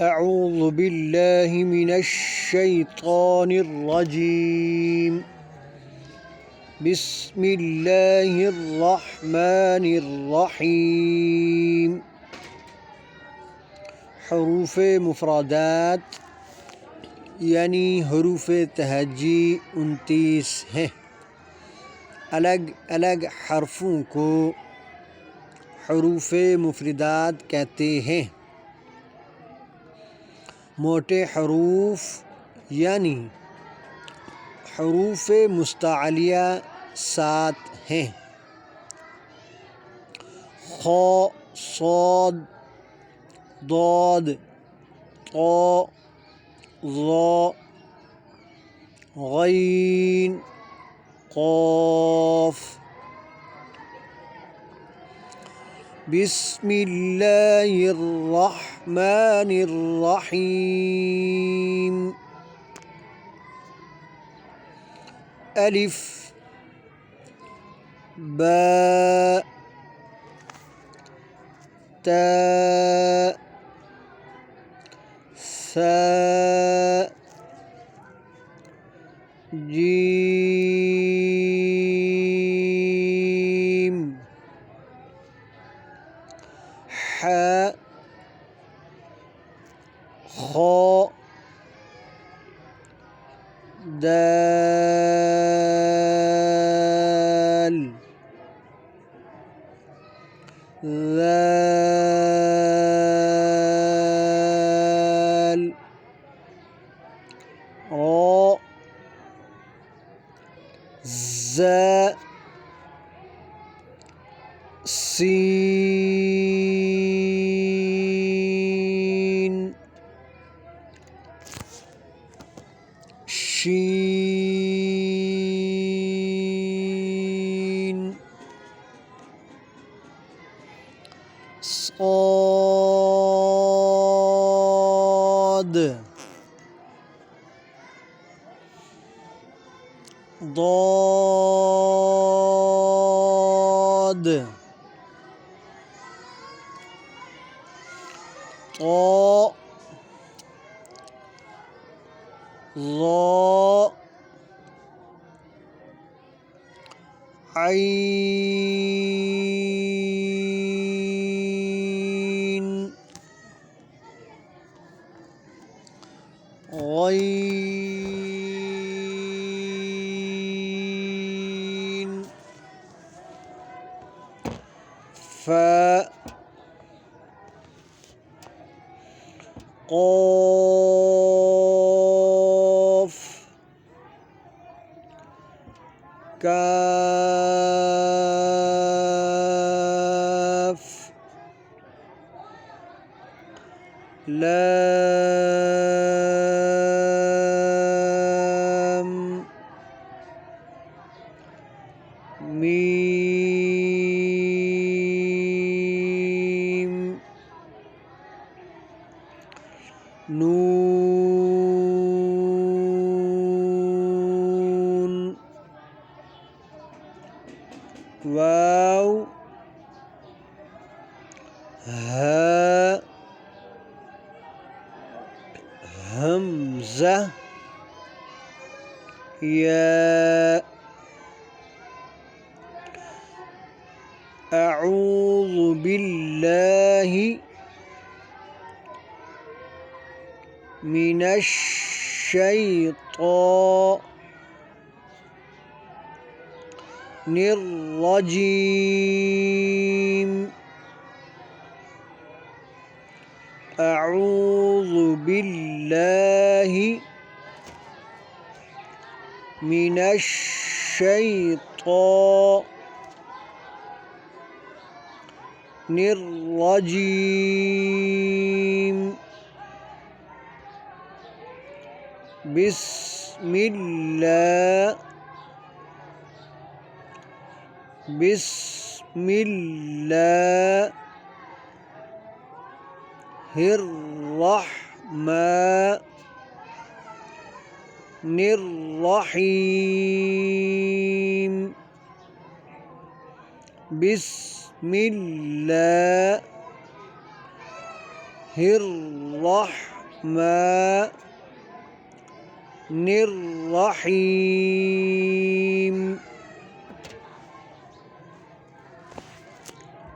أعوذ بالله من الشيطان الرجيم. بسم الله الرحمن الرحيم. حروف مفردات यानी हरूफ तहजी 29 हैं। अलग अलग हरफों को हरूफ मुफरदात कहते हैं। मोटे हरूफ यानी हरूफ मुस्तअलिया 7 हैं। खौ, सौद, दौद, तौ, ज़ौ, गैन, क़ाफ। बिस्मिल्लाहिर्रहमानिर्रहीम। अलिफ, बा, ता, सा, जीम, हा, खौ, दाल, ज़ाल, रा, ज़ा, सीन, शीन, صاد، ضاد، طاء، ظاء، عين، غين، فاء، قاف، كاف، لام، ميم، نون، واو، ها، همزة، ياء. أعوذ بالله من الشيطان الرجيم. أعوذ بالله من الشيطان الرجيم. بسم الله بسم الله الرحمن الرحيم. بسم الله الرحمن الرحيم